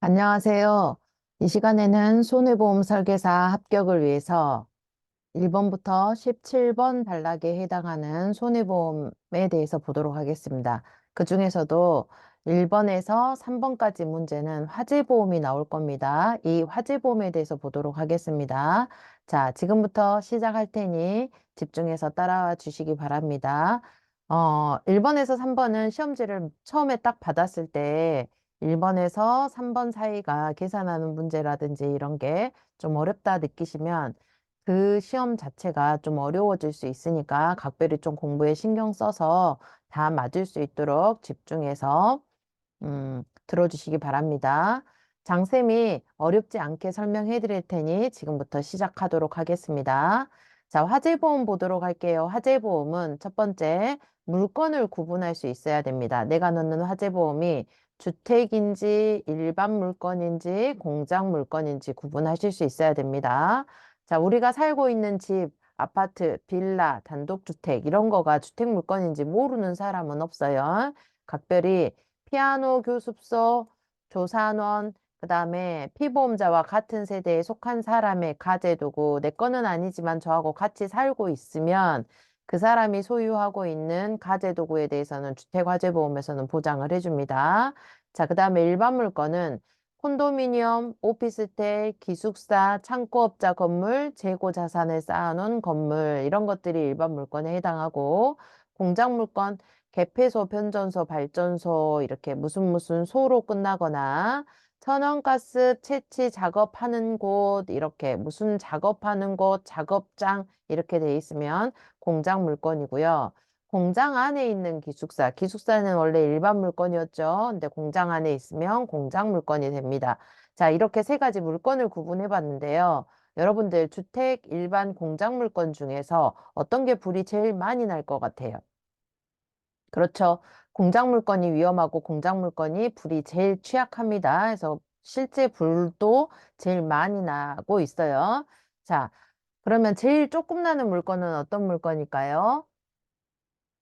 안녕하세요. 이 시간에는 손해보험 설계사 합격을 위해서 1번부터 17번 단락에 해당하는 손해보험에 대해서 보도록 하겠습니다. 그 중에서도 1번에서 3번까지 문제는 화재보험이 나올 겁니다. 이 화재보험에 대해서 보도록 하겠습니다. 자, 지금부터 시작할 테니 집중해서 따라와 주시기 바랍니다. 1번에서 3번은 시험지를 처음에 딱 받았을 때 1번에서 3번 사이가 계산하는 문제라든지 이런 게 좀 어렵다 느끼시면 그 시험 자체가 좀 어려워질 수 있으니까 각별히 좀 공부에 신경 써서 다 맞을 수 있도록 집중해서 들어주시기 바랍니다. 장쌤이 어렵지 않게 설명해 드릴 테니 지금부터 시작하도록 하겠습니다. 자, 화재보험 보도록 할게요. 화재보험은 첫 번째, 물건을 구분할 수 있어야 됩니다. 내가 넣는 화재보험이 주택인지 일반 물건인지 공장 물건인지 구분하실 수 있어야 됩니다. 자, 우리가 살고 있는 집, 아파트, 빌라, 단독주택 이런 거가 주택 물건인지 모르는 사람은 없어요. 각별히 피아노 교습소, 조산원, 그 다음에 피보험자와 같은 세대에 속한 사람의 가재도구, 내 거는 아니지만 저하고 같이 살고 있으면 그 사람이 소유하고 있는 가재도구에 대해서는 주택화재보험에서는 보장을 해줍니다. 자, 그 다음에 일반 물건은 콘도미니엄, 오피스텔, 기숙사, 창고업자 건물, 재고 자산을 쌓아놓은 건물 이런 것들이 일반 물건에 해당하고 공장 물건, 개폐소, 변전소, 발전소 이렇게 무슨 소로 끝나거나 천연가스 채취 작업하는 곳 이렇게 무슨 작업하는 곳, 작업장 이렇게 돼 있으면 공장 물건이고요. 공장 안에 있는 기숙사, 기숙사는 원래 일반 물건이었죠. 근데 공장 안에 있으면 공장 물건이 됩니다. 자, 이렇게 세 가지 물건을 구분해 봤는데요. 여러분들 주택, 일반 공장 물건 중에서 어떤 게 불이 제일 많이 날 것 같아요? 그렇죠. 공장 물건이 위험하고 공장 물건이 불이 제일 취약합니다. 그래서 실제 불도 제일 많이 나고 있어요. 자, 그러면 제일 조금 나는 물건은 어떤 물건일까요?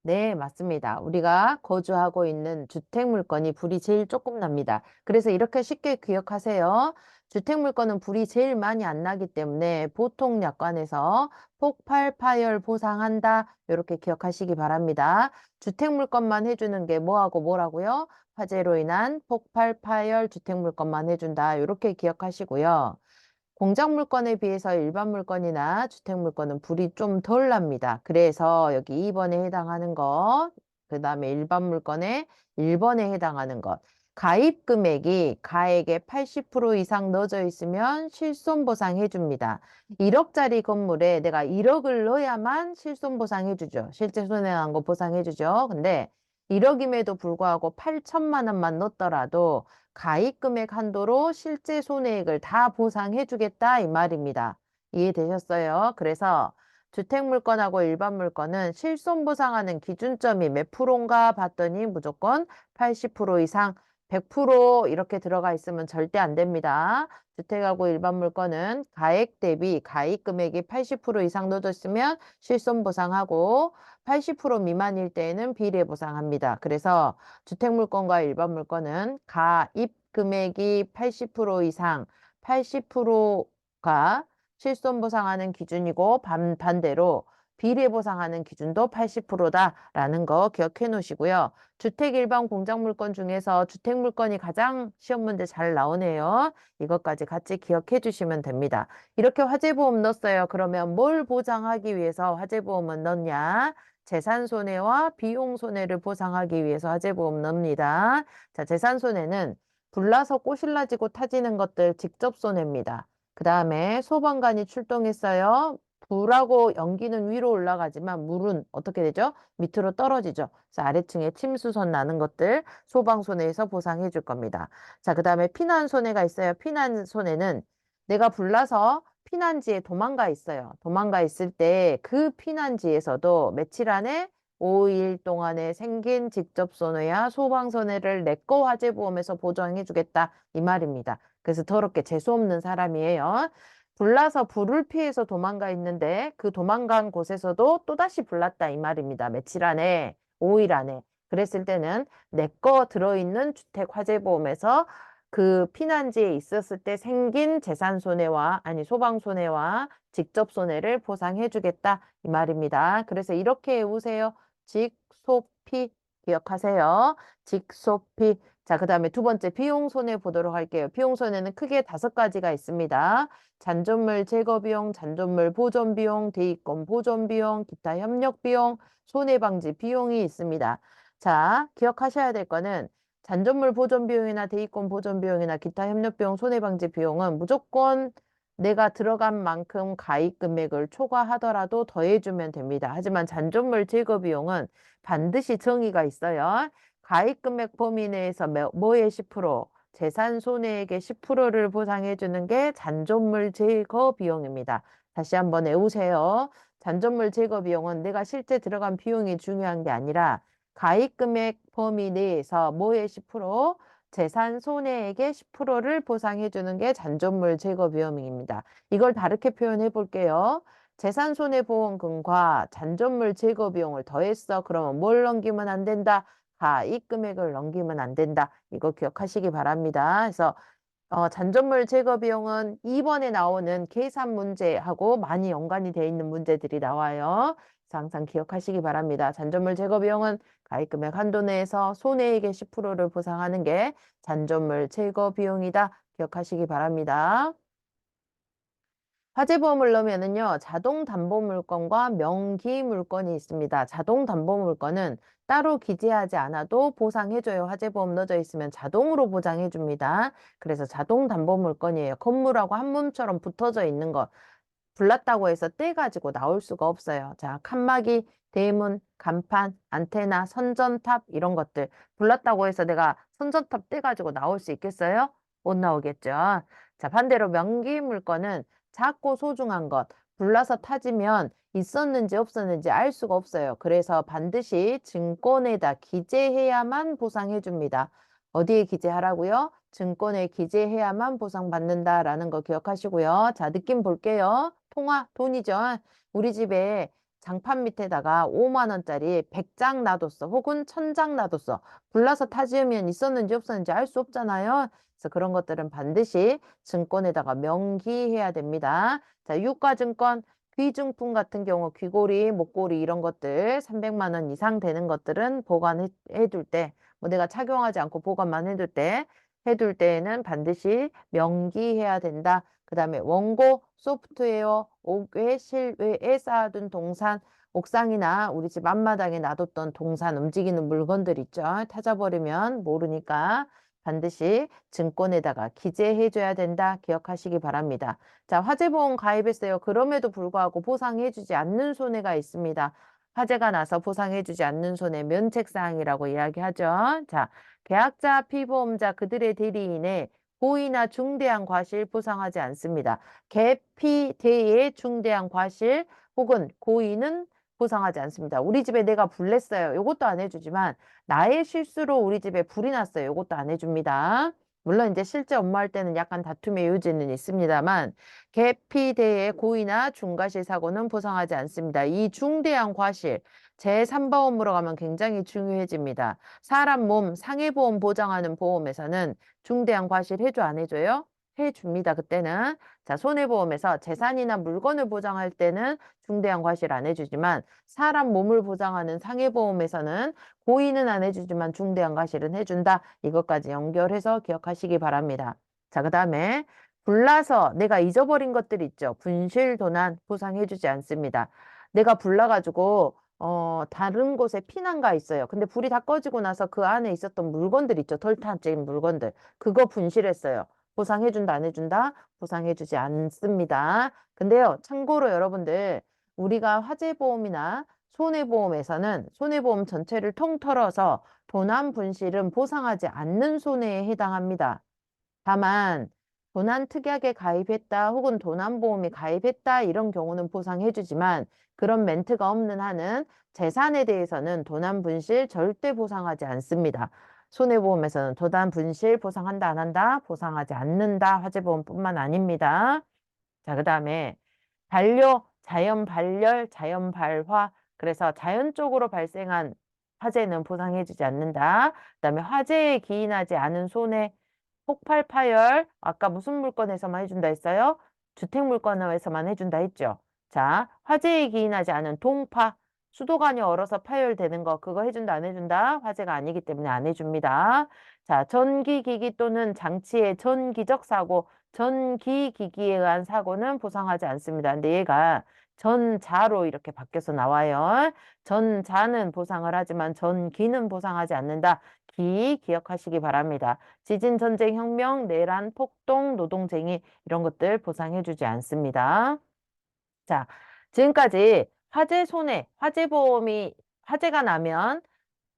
네, 맞습니다. 우리가 거주하고 있는 주택 물건이 불이 제일 조금 납니다. 그래서 이렇게 쉽게 기억하세요. 주택 물건은 불이 제일 많이 안 나기 때문에 보통 약관에서 폭발 파열 보상한다. 이렇게 기억하시기 바랍니다. 주택 물건만 해주는 게 뭐하고 뭐라고요? 화재로 인한 폭발 파열 주택 물건만 해준다. 이렇게 기억하시고요. 공장 물건에 비해서 일반 물건이나 주택 물건은 불이 좀 덜 납니다. 그래서 여기 2번에 해당하는 것, 그 다음에 일반 물건에 1번에 해당하는 것. 가입 금액이 가액의 80% 이상 넣어져 있으면 실손보상 해줍니다. 1억짜리 건물에 내가 1억을 넣어야만 실손보상 해주죠. 실제 손해난 거 보상해주죠. 근데 1억임에도 불구하고 8천만 원만 넣었더라도 가입 금액 한도로 실제 손해액을 다 보상해 주겠다 이 말입니다. 이해되셨어요? 그래서 주택 물건하고 일반 물건은 실손보상하는 기준점이 몇 프로인가 봤더니 무조건 80% 이상 100% 이렇게 들어가 있으면 절대 안 됩니다. 주택하고 일반 물건은 가액 대비 가입 금액이 80% 이상 넣어져 있으면 실손보상하고 80% 미만일 때에는 비례보상합니다. 그래서 주택 물건과 일반 물건은 가입 금액이 80% 이상 80%가 실손보상하는 기준이고 반대로 비례보상하는 기준도 80%다라는 거 기억해 놓으시고요. 주택 일반 공장 물건 중에서 주택 물건이 가장 시험 문제 잘 나오네요. 이것까지 같이 기억해 주시면 됩니다. 이렇게 화재보험 넣었어요. 그러면 뭘 보장하기 위해서 화재보험은 넣냐? 재산 손해와 비용 손해를 보상하기 위해서 화재보험 넣습니다. 자, 재산 손해는 불나서 꼬실라지고 타지는 것들 직접 손해입니다. 그 다음에 소방관이 출동했어요. 불하고 연기는 위로 올라가지만 물은 어떻게 되죠? 밑으로 떨어지죠. 그래서 아래층에 침수선 나는 것들 소방 손해에서 보상해 줄 겁니다. 자, 그 다음에 피난 손해가 있어요. 피난 손해는 내가 불나서 피난지에 도망가 있어요. 도망가 있을 때 그 피난지에서도 며칠 안에 5일 동안에 생긴 직접 손해야 소방 손해를 내 거 화재보험에서 보장해 주겠다 이 말입니다. 그래서 더럽게 재수 없는 사람이에요. 불나서 불을 피해서 도망가 있는데 그 도망간 곳에서도 또다시 불났다 이 말입니다. 며칠 안에 5일 안에. 그랬을 때는 내 거 들어있는 주택 화재보험에서 그 피난지에 있었을 때 생긴 재산 손해와, 아니, 소방 손해와 직접 손해를 보상해 주겠다. 이 말입니다. 그래서 이렇게 외우세요. 직소피 기억하세요. 직소피. 자, 그 다음에 두 번째 비용 손해 보도록 할게요. 비용 손해는 크게 5가지가 있습니다. 잔존물 제거 비용, 잔존물 보존 비용, 대입권 보존 비용, 기타 협력 비용, 손해 방지 비용이 있습니다. 자, 기억하셔야 될 거는 잔존물 보존 비용이나 대입권 보존 비용이나 기타 협력 비용, 손해 방지 비용은 무조건 내가 들어간 만큼 가입 금액을 초과하더라도 더해주면 됩니다. 하지만 잔존물 제거 비용은 반드시 정의가 있어요. 가입 금액 범위 내에서 뭐의 10%, 재산 손해액의 10%를 보상해 주는 게 잔존물 제거 비용입니다. 다시 한번 외우세요. 잔존물 제거 비용은 내가 실제 들어간 비용이 중요한 게 아니라 가입 금액 범위 내에서 뭐의 10%, 재산 손해액의 10%를 보상해 주는 게 잔존물 제거 비용입니다. 이걸 다르게 표현해 볼게요. 재산 손해보험금과 잔존물 제거 비용을 더했어. 그러면 뭘 넘기면 안 된다? 가입 금액을 넘기면 안 된다. 이거 기억하시기 바랍니다. 그래서 잔존물 제거 비용은 2번에 나오는 계산 문제하고 많이 연관이 되어 있는 문제들이 나와요. 그래서 항상 기억하시기 바랍니다. 잔존물 제거 비용은 가입 금액 한도 내에서 손해액의 10%를 보상하는 게 잔존물 제거 비용이다. 기억하시기 바랍니다. 화재보험을 넣으면은요, 자동 담보 물건과 명기 물건이 있습니다. 자동 담보 물건은 따로 기재하지 않아도 보상해줘요. 화재보험 넣어져 있으면 자동으로 보장해줍니다. 그래서 자동 담보 물건이에요. 건물하고 한 몸처럼 붙어져 있는 것. 불났다고 해서 떼가지고 나올 수가 없어요. 자, 칸막이, 대문, 간판, 안테나, 선전탑 이런 것들. 불났다고 해서 내가 선전탑 떼가지고 나올 수 있겠어요? 못 나오겠죠. 자, 반대로 명기 물건은 작고 소중한 것. 불나서 타지면 있었는지 없었는지 알 수가 없어요. 그래서 반드시 증권에다 기재해야만 보상해 줍니다. 어디에 기재하라고요? 증권에 기재해야만 보상받는다라는 거 기억하시고요. 자, 느낌 볼게요. 통화, 돈이죠. 우리 집에 장판 밑에다가 5만 원짜리 100장 놔뒀어. 혹은 1000장 놔뒀어. 불나서 타지으면 있었는지 없었는지 알 수 없잖아요. 그래서 그런 것들은 반드시 증권에다가 명기해야 됩니다. 자, 유가증권, 귀중품 같은 경우 귀걸이, 목걸이 이런 것들 300만 원 이상 되는 것들은 보관해 둘 때, 뭐 내가 착용하지 않고 보관만 해둘 때에는 반드시 명기해야 된다. 그 다음에 원고, 소프트웨어, 옥외, 실외에 쌓아둔 동산, 옥상이나 우리 집 앞마당에 놔뒀던 동산 움직이는 물건들 있죠. 찾아버리면 모르니까 반드시 증권에다가 기재해줘야 된다. 기억하시기 바랍니다. 자, 화재보험 가입했어요. 그럼에도 불구하고 보상해주지 않는 손해가 있습니다. 화재가 나서 보상해주지 않는 손해 면책사항이라고 이야기하죠. 자, 계약자, 피보험자, 그들의 대리인의 고의나 중대한 과실 보상하지 않습니다. 계피, 대의 중대한 과실 혹은 고의는 보상하지 않습니다. 우리 집에 내가 불 냈어요. 이것도 안 해주지만 나의 실수로 우리 집에 불이 났어요. 이것도 안 해줍니다. 물론 이제 실제 업무할 때는 약간 다툼의 요지는 있습니다만 계피, 대의 고의나 중과실 사고는 보상하지 않습니다. 이 중대한 과실 제3보험으로 가면 굉장히 중요해집니다. 사람 몸 상해보험 보장하는 보험에서는 중대한 과실 해줘 안 해줘요? 해줍니다. 그때는. 자, 손해보험에서 재산이나 물건을 보장할 때는 중대한 과실 안 해주지만 사람 몸을 보장하는 상해보험에서는 고의는 안 해주지만 중대한 과실은 해준다. 이것까지 연결해서 기억하시기 바랍니다. 자, 그 다음에 불나서 내가 잊어버린 것들 있죠. 분실, 도난 보상해주지 않습니다. 내가 불나가지고 다른 곳에 피난 가 있어요. 근데 불이 다 꺼지고 나서 그 안에 있었던 물건들 있죠. 덜 탄 물건들. 그거 분실했어요. 보상해준다, 안 해준다? 보상해주지 않습니다. 근데요, 참고로 여러분들, 우리가 화재보험이나 손해보험에서는 손해보험 전체를 통틀어서 도난 분실은 보상하지 않는 손해에 해당합니다. 다만 도난 특약에 가입했다 혹은 도난보험에 가입했다 이런 경우는 보상해주지만 그런 멘트가 없는 한은 재산에 대해서는 도난 분실 절대 보상하지 않습니다. 손해보험에서는 도난 분실 보상한다 안 한다? 보상하지 않는다. 화재보험뿐만 아닙니다. 자, 그 다음에 반려, 자연 발열, 자연 발화. 그래서 자연적으로 발생한 화재는 보상해주지 않는다. 그 다음에 화재에 기인하지 않은 손해, 폭발 파열, 아까 무슨 물건에서만 해준다 했어요? 주택 물건에서만 해준다 했죠. 자, 화재에 기인하지 않은 동파, 수도관이 얼어서 파열되는 거, 그거 해준다, 안 해준다? 화재가 아니기 때문에 안 해줍니다. 자, 전기기기 또는 장치의 전기적 사고, 전기기기에 의한 사고는 보상하지 않습니다. 근데 얘가 전자로 이렇게 바뀌어서 나와요. 전자는 보상을 하지만 전기는 보상하지 않는다. 기억하시기 바랍니다. 지진, 전쟁, 혁명, 내란, 폭동, 노동쟁이 이런 것들 보상해주지 않습니다. 자, 지금까지 화재 손해, 화재가 나면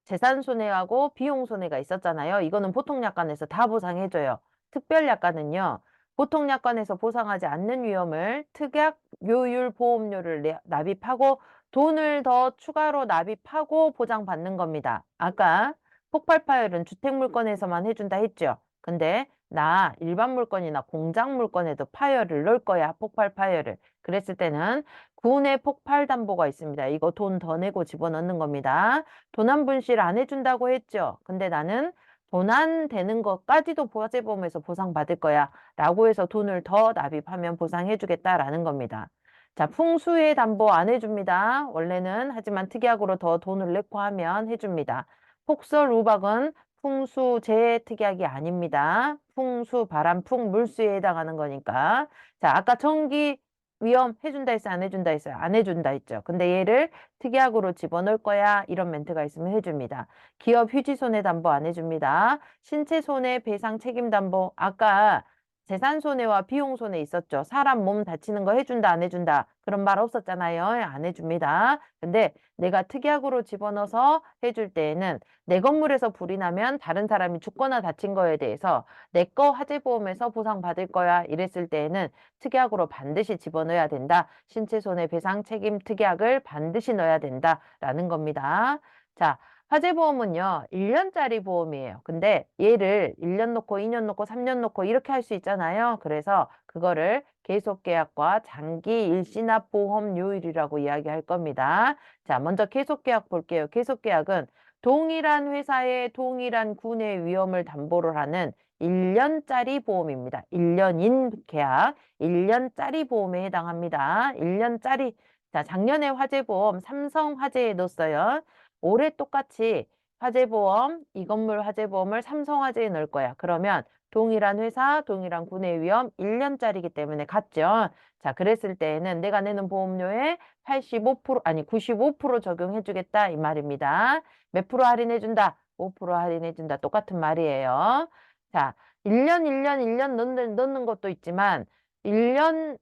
재산 손해하고 비용 손해가 있었잖아요. 이거는 보통약관에서 다 보상해줘요. 특별약관은요. 보통약관에서 보상하지 않는 위험을 특약 묘율 보험료를 납입하고 돈을 더 추가로 납입하고 보장받는 겁니다. 아까 폭발 파열은 주택 물건에서만 해준다 했죠. 근데 나 일반 물건이나 공장 물건에도 파열을 넣을 거야. 폭발 파열을. 그랬을 때는 구내 폭발 담보가 있습니다. 이거 돈 더 내고 집어넣는 겁니다. 도난 분실 안 해준다고 했죠. 근데 나는 도난되는 것까지도 화재보험에서 보상받을 거야. 라고 해서 돈을 더 납입하면 보상해주겠다라는 겁니다. 자, 풍수해 담보 안 해줍니다. 원래는 하지만 특약으로 더 돈을 넣고 하면 해줍니다. 폭설 우박은 풍수 재특약이 아닙니다. 풍수, 바람, 풍, 물수에 해당하는 거니까. 자, 아까 전기 위험 해준다 했어요? 안 해준다 했어요? 안 해준다 했죠. 근데 얘를 특약으로 집어넣을 거야. 이런 멘트가 있으면 해줍니다. 기업 휴지 손해 담보 안 해줍니다. 신체 손해 배상 책임 담보. 아까 재산 손해와 비용 손해 있었죠. 사람 몸 다치는 거 해준다 안 해준다. 그런 말 없었잖아요. 안 해줍니다. 근데 내가 특약으로 집어넣어서 해줄 때에는 내 건물에서 불이 나면 다른 사람이 죽거나 다친 거에 대해서 내 거 화재보험에서 보상받을 거야. 이랬을 때에는 특약으로 반드시 집어넣어야 된다. 신체 손해 배상 책임 특약을 반드시 넣어야 된다라는 겁니다. 자, 화재보험은요, 1년짜리 보험이에요. 근데 얘를 1년 놓고 2년 놓고 3년 놓고 이렇게 할 수 있잖아요. 그래서 그거를 계속계약과 장기 일시납 보험 요일이라고 이야기할 겁니다. 자, 먼저 계속계약 볼게요. 계속계약은 동일한 회사의 동일한 군의 위험을 담보를 하는 1년짜리 보험입니다. 1년인 계약, 1년짜리 보험에 해당합니다. 1년짜리. 자, 작년에 화재보험 삼성화재에 넣었어요. 올해 똑같이 화재보험, 이 건물 화재보험을 삼성화재에 넣을 거야. 그러면 동일한 회사, 동일한 군의 위험 1년짜리이기 때문에 같죠. 자, 그랬을 때에는 내가 내는 보험료에 85%, 아니 95% 적용해주겠다 이 말입니다. 몇 프로 할인해준다? 5% 할인해준다. 똑같은 말이에요. 자, 1년 넣는 것도 있지만 1년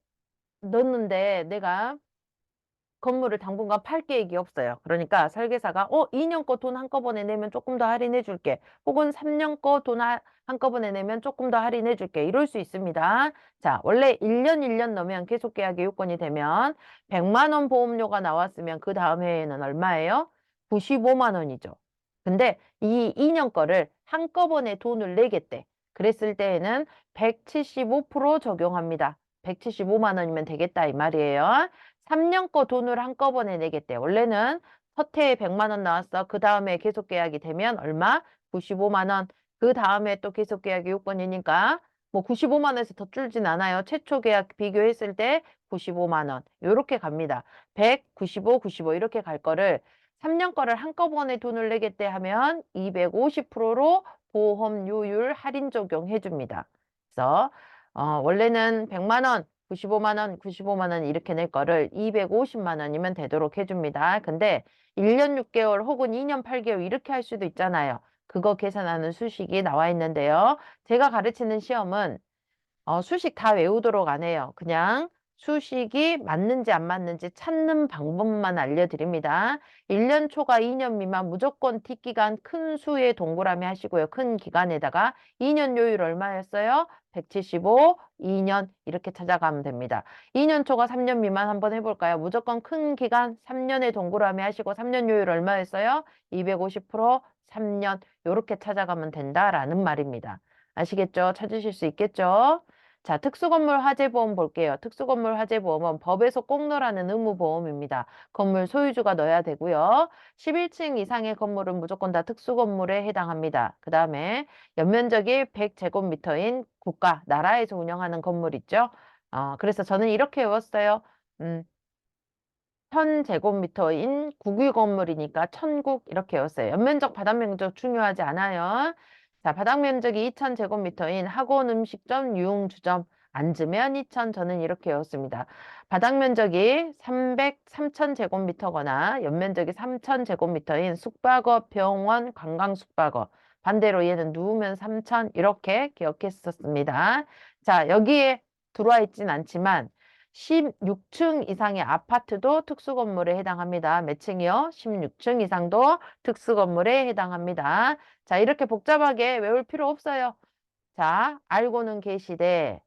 넣는데 내가 건물을 당분간 팔 계획이 없어요. 그러니까 설계사가 2년 거 돈 한꺼번에 내면 조금 더 할인해 줄게. 혹은 3년 거 돈 한꺼번에 내면 조금 더 할인해 줄게. 이럴 수 있습니다. 자, 원래 1년 넣으면 계속 계약의 요건이 되면 100만 원 보험료가 나왔으면 그 다음 해에는 얼마예요? 95만 원이죠. 근데 이 2년 거를 한꺼번에 돈을 내겠대. 그랬을 때에는 175% 적용합니다. 175만 원이면 되겠다 이 말이에요. 3년 거 돈을 한꺼번에 내겠대. 원래는 첫 해에 100만 원 나왔어. 그 다음에 계속 계약이 되면 얼마? 95만 원. 그 다음에 또 계속 계약이 요건이니까 뭐 95만 원에서 더 줄진 않아요. 최초 계약 비교했을 때 95만 원. 요렇게 갑니다. 100, 95 이렇게 갈 거를 3년 거를 한꺼번에 돈을 내겠대 하면 250%로 보험료율 할인 적용해 줍니다. 그래서 원래는 100만 원, 95만 원, 95만 원 이렇게 낼 거를 250만 원이면 되도록 해줍니다. 근데 1년 6개월 혹은 2년 8개월 이렇게 할 수도 있잖아요. 그거 계산하는 수식이 나와 있는데요. 제가 가르치는 시험은 수식 다 외우도록 안 해요. 그냥 수식이 맞는지 안 맞는지 찾는 방법만 알려드립니다. 1년 초과 2년 미만 무조건 T기간 큰 수의 동그라미 하시고요. 큰 기간에다가 2년 요율 얼마였어요? 175, 2년 이렇게 찾아가면 됩니다. 2년 초과 3년 미만 한번 해볼까요? 무조건 큰 기간 3년의 동그라미 하시고 3년 요율 얼마였어요? 250%, 3년 이렇게 찾아가면 된다라는 말입니다. 아시겠죠? 찾으실 수 있겠죠? 자, 특수건물 화재보험 볼게요. 특수건물 화재보험은 법에서 꼭 넣으라는 의무보험입니다. 건물 소유주가 넣어야 되고요. 11층 이상의 건물은 무조건 다 특수건물에 해당합니다. 그 다음에 연면적이 100제곱미터인 국가, 나라에서 운영하는 건물 있죠. 그래서 저는 이렇게 외웠어요. 음, 1000제곱미터인 국유 건물이니까 천국 이렇게 외웠어요. 연면적, 바닥 면적 중요하지 않아요. 자, 바닥 면적이 2000제곱미터인 학원, 음식점, 유흥주점 앉으면 2000 저는 이렇게 외웠습니다. 바닥 면적이 3000제곱미터거나 연면적이 3000제곱미터인 숙박업, 병원, 관광 숙박업. 반대로 얘는 누우면 3000 이렇게 기억했었습니다. 자, 여기에 들어와 있진 않지만 16층 이상의 아파트도 특수건물에 해당합니다. 몇 층이요? 16층 이상도 특수건물에 해당합니다. 자, 이렇게 복잡하게 외울 필요 없어요. 자, 알고는 계시되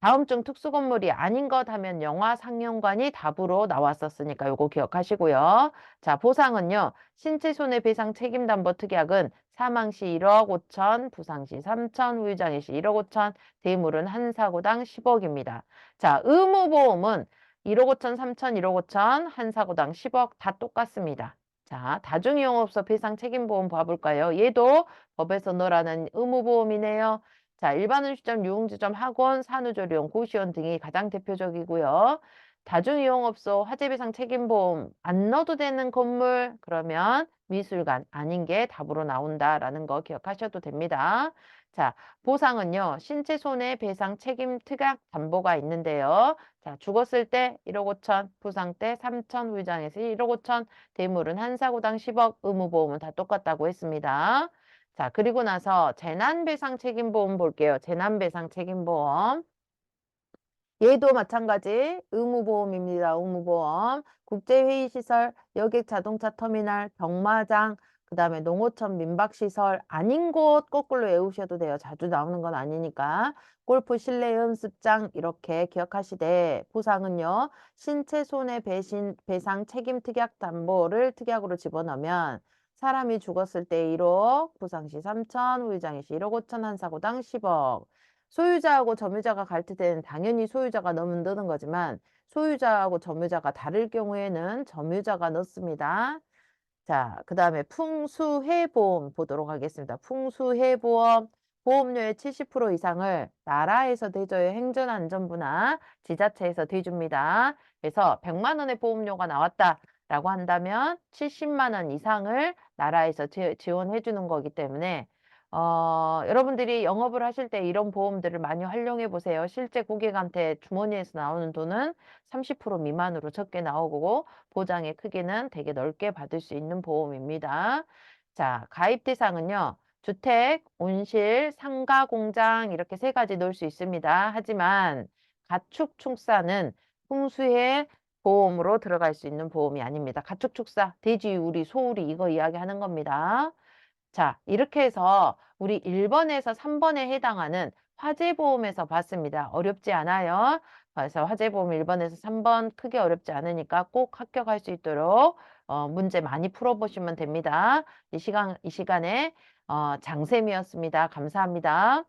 다음 중 특수건물이 아닌 것 하면 영화 상영관이 답으로 나왔었으니까 요거 기억하시고요. 자, 보상은요. 신체손해배상 책임담보 특약은 사망 시 1억 5천, 부상 시 3천, 후유장애 시 1억 5천, 대물은 한 사고당 10억입니다. 자, 의무보험은 1억 5천, 3천, 1억 5천, 한 사고당 10억 다 똑같습니다. 자, 다중이용업소 배상 책임보험 봐볼까요? 얘도 법에서 넣으라는 의무보험이네요. 자, 일반 음식점, 유흥주점, 학원, 산후조리원, 고시원 등이 가장 대표적이고요. 다중이용업소 화재배상 책임보험 안 넣어도 되는 건물 그러면 미술관 아닌 게 답으로 나온다라는 거 기억하셔도 됩니다. 자, 보상은요. 신체 손해배상 책임 특약 담보가 있는데요. 자, 죽었을 때 1억 5천, 부상 때 3천, 후유장애시 1억 5천, 대물은 한 사고당 10억, 의무보험은 다 똑같다고 했습니다. 자, 그리고 나서 재난배상 책임보험 볼게요. 재난배상 책임보험. 얘도 마찬가지 의무보험입니다. 의무보험. 국제회의시설, 여객 자동차 터미널, 병마장, 그 다음에 농어촌 민박시설 아닌 곳 거꾸로 외우셔도 돼요. 자주 나오는 건 아니니까. 골프 실내 연습장 이렇게 기억하시되 보상은요. 신체 손해 배상 책임 특약 담보를 특약으로 집어넣으면 사람이 죽었을 때 1억, 부상 시 3천, 후유장애 시 1억 5천, 한 사고당 10억. 소유자하고 점유자가 같을 때는 당연히 소유자가 넣으면 넣는 거지만 소유자하고 점유자가 다를 경우에는 점유자가 넣습니다. 자, 그 다음에 풍수해보험 보도록 하겠습니다. 풍수해보험 보험료의 70% 이상을 나라에서 대줘요. 행정안전부나 지자체에서 대줍니다. 그래서 100만 원의 보험료가 나왔다라고 한다면 70만 원 이상을 나라에서 지원해 주는 거기 때문에 여러분들이 영업을 하실 때 이런 보험들을 많이 활용해 보세요. 실제 고객한테 주머니에서 나오는 돈은 30% 미만으로 적게 나오고 보장의 크기는 되게 넓게 받을 수 있는 보험입니다. 자, 가입 대상은요. 주택, 온실, 상가, 공장 이렇게 세 가지 넣을 수 있습니다. 하지만 가축 축사는 풍수해 보험으로 들어갈 수 있는 보험이 아닙니다. 가축 축사, 돼지, 우리, 소우리 이거 이야기하는 겁니다. 자, 이렇게 해서 우리 1번에서 3번에 해당하는 화재보험에서 봤습니다. 어렵지 않아요. 그래서 화재보험 1번에서 3번 크게 어렵지 않으니까 꼭 합격할 수 있도록 문제 많이 풀어보시면 됩니다. 이 시간에 장쌤이었습니다. 감사합니다.